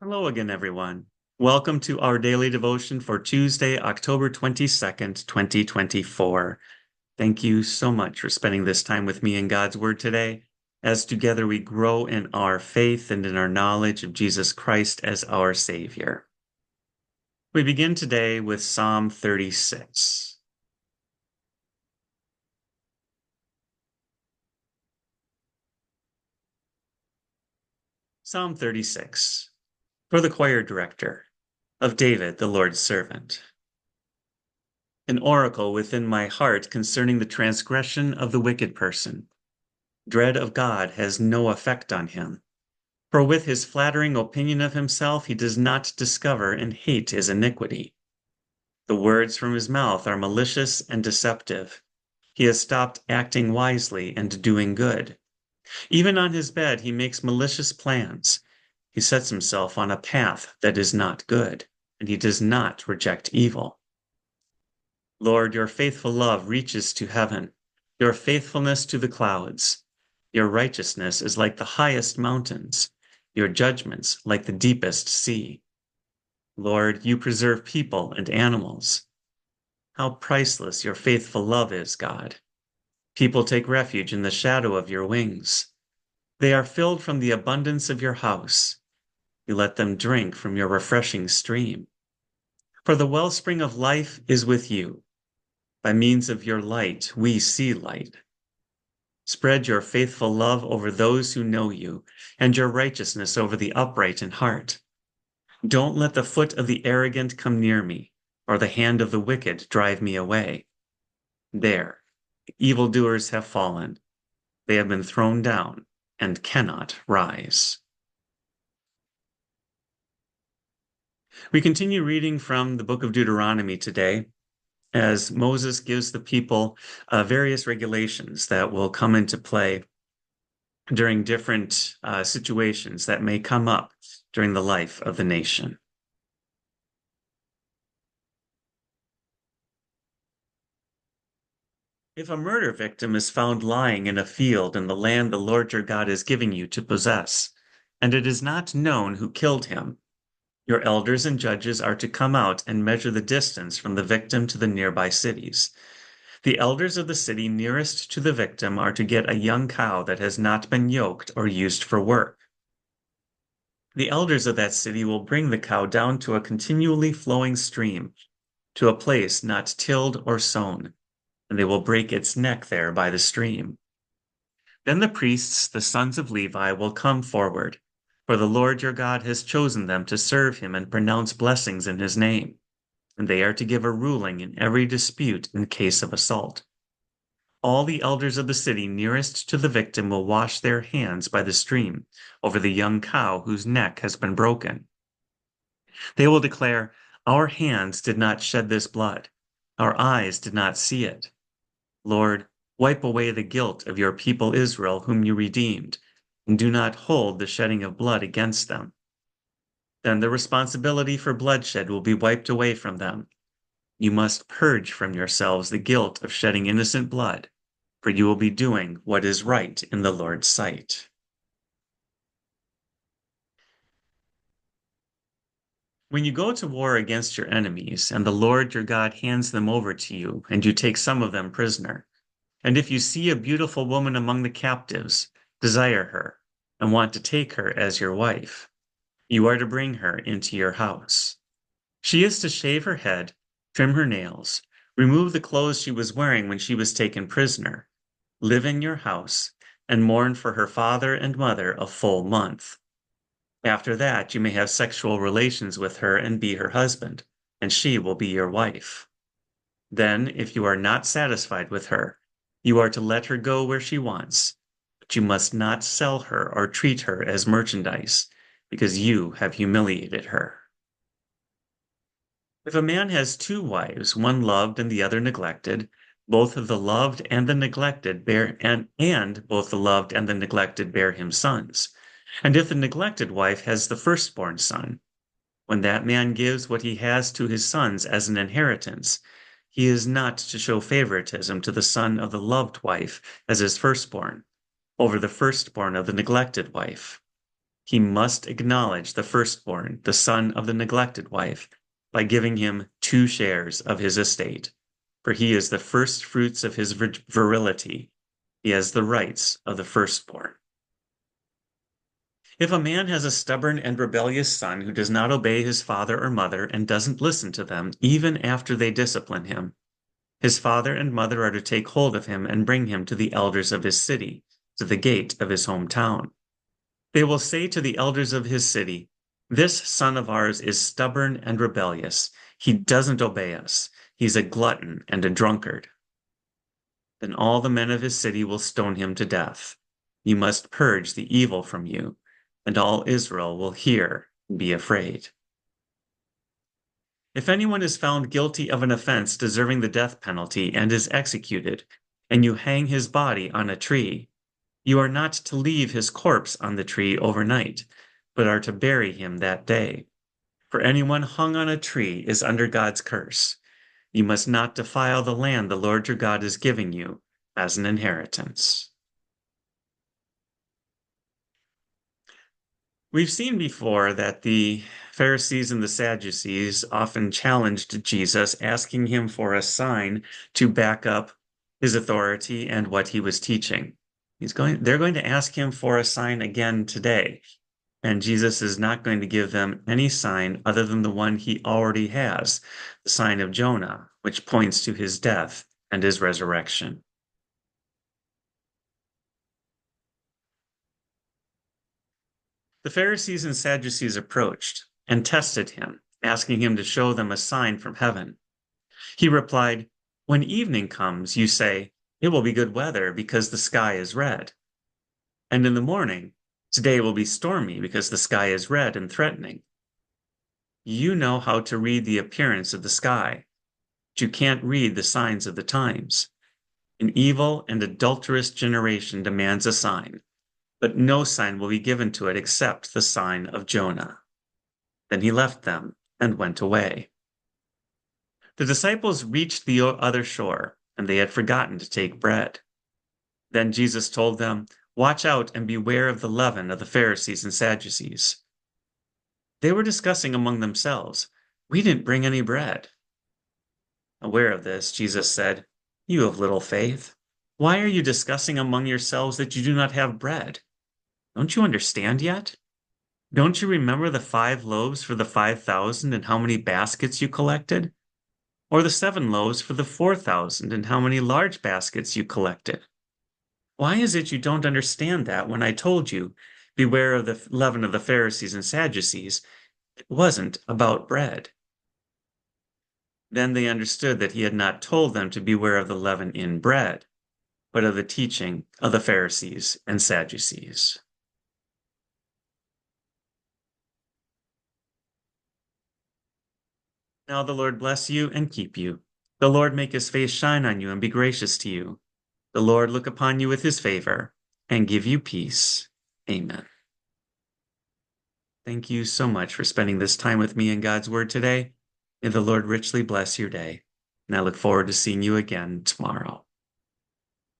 Hello again, everyone. Welcome to our daily devotion for Tuesday, October 22nd, 2024. Thank you so much for spending this time with me in God's Word today, as together we grow in our faith and in our knowledge of Jesus Christ as our Savior. We begin today with Psalm 36. Psalm 36, for the choir director, of David, the Lord's servant. An oracle within my heart concerning the transgression of the wicked person. Dread of God has no effect on him. For with his flattering opinion of himself, he does not discover and hate his iniquity. The words from his mouth are malicious and deceptive. He has stopped acting wisely and doing good. Even on his bed, he makes malicious plans. He sets himself on a path that is not good, and he does not reject evil. Lord, your faithful love reaches to heaven, your faithfulness to the clouds. Your righteousness is like the highest mountains, your judgments like the deepest sea. Lord, you preserve people and animals. How priceless your faithful love is, God. People take refuge in the shadow of your wings. They are filled from the abundance of your house. You let them drink from your refreshing stream. For the wellspring of life is with you. By means of your light, we see light. Spread your faithful love over those who know you, and your righteousness over the upright in heart. Don't let the foot of the arrogant come near me, or the hand of the wicked drive me away. There, evildoers have fallen. They have been thrown down and cannot rise. We continue reading from the book of Deuteronomy today, as Moses gives the people various regulations that will come into play during different situations that may come up during the life of the nation. If a murder victim is found lying in a field in the land the Lord your God is giving you to possess, and it is not known who killed him, your elders and judges are to come out and measure the distance from the victim to the nearby cities. The elders of the city nearest to the victim are to get a young cow that has not been yoked or used for work. The elders of that city will bring the cow down to a continually flowing stream, to a place not tilled or sown, and they will break its neck there by the stream. Then the priests, the sons of Levi, will come forward, for the Lord your God has chosen them to serve him and pronounce blessings in his name, and they are to give a ruling in every dispute in case of assault. All the elders of the city nearest to the victim will wash their hands by the stream over the young cow whose neck has been broken. They will declare, "Our hands did not shed this blood. Our eyes did not see it. Lord, wipe away the guilt of your people Israel, whom you redeemed, and do not hold the shedding of blood against them." Then the responsibility for bloodshed will be wiped away from them. You must purge from yourselves the guilt of shedding innocent blood, for you will be doing what is right in the Lord's sight. When you go to war against your enemies, and the Lord your God hands them over to you, and you take some of them prisoner, and if you see a beautiful woman among the captives, desire her, and want to take her as your wife, you are to bring her into your house. She is to shave her head, trim her nails, remove the clothes she was wearing when she was taken prisoner, live in your house, and mourn for her father and mother a full month. After that, you may have sexual relations with her and be her husband, and she will be your wife. Then, if you are not satisfied with her, you are to let her go where she wants, but you must not sell her or treat her as merchandise, because you have humiliated her. If a man has two wives, one loved and the other neglected, both of the loved and the neglected bear and both the loved and the neglected bear him sons. And if the neglected wife has the firstborn son, when that man gives what he has to his sons as an inheritance, he is not to show favoritism to the son of the loved wife as his firstborn, over the firstborn of the neglected wife. He must acknowledge the firstborn, the son of the neglected wife, by giving him 2 shares of his estate, for he is the first fruits of his virility. He has the rights of the firstborn. If a man has a stubborn and rebellious son who does not obey his father or mother and doesn't listen to them even after they discipline him, his father and mother are to take hold of him and bring him to the elders of his city, to the gate of his hometown. They will say to the elders of his city, "This son of ours is stubborn and rebellious. He doesn't obey us. He's a glutton and a drunkard." Then all the men of his city will stone him to death. You must purge the evil from you, and all Israel will hear and be afraid. If anyone is found guilty of an offense deserving the death penalty and is executed, and you hang his body on a tree, you are not to leave his corpse on the tree overnight, but are to bury him that day. For anyone hung on a tree is under God's curse. You must not defile the land the Lord your God is giving you as an inheritance. We've seen before that the Pharisees and the Sadducees often challenged Jesus, asking him for a sign to back up his authority and what he was teaching. They're going to ask him for a sign again today, and Jesus is not going to give them any sign other than the one he already has, the sign of Jonah, which points to his death and his resurrection. The Pharisees and Sadducees approached and tested him, asking him to show them a sign from heaven. He replied, "When evening comes, you say, 'It will be good weather because the sky is red.' And in the morning, 'Today will be stormy because the sky is red and threatening.' You know how to read the appearance of the sky, but you can't read the signs of the times. An evil and adulterous generation demands a sign, but no sign will be given to it except the sign of Jonah." Then he left them and went away. The disciples reached the other shore, and they had forgotten to take bread. Then Jesus told them, "Watch out and beware of the leaven of the Pharisees and Sadducees." They were discussing among themselves, "We didn't bring any bread." Aware of this, Jesus said, "You have little faith. Why are you discussing among yourselves that you do not have bread? Don't you understand yet? Don't you remember the 5 loaves for the 5,000 and how many baskets you collected? Or the 7 loaves for the 4,000 and how many large baskets you collected? Why is it you don't understand that when I told you, 'Beware of the leaven of the Pharisees and Sadducees', it wasn't about bread?" Then they understood that he had not told them to beware of the leaven in bread, but of the teaching of the Pharisees and Sadducees. Now the Lord bless you and keep you. The Lord make his face shine on you and be gracious to you. The Lord look upon you with his favor and give you peace. Amen. Thank you so much for spending this time with me in God's Word today. May the Lord richly bless your day. And I look forward to seeing you again tomorrow.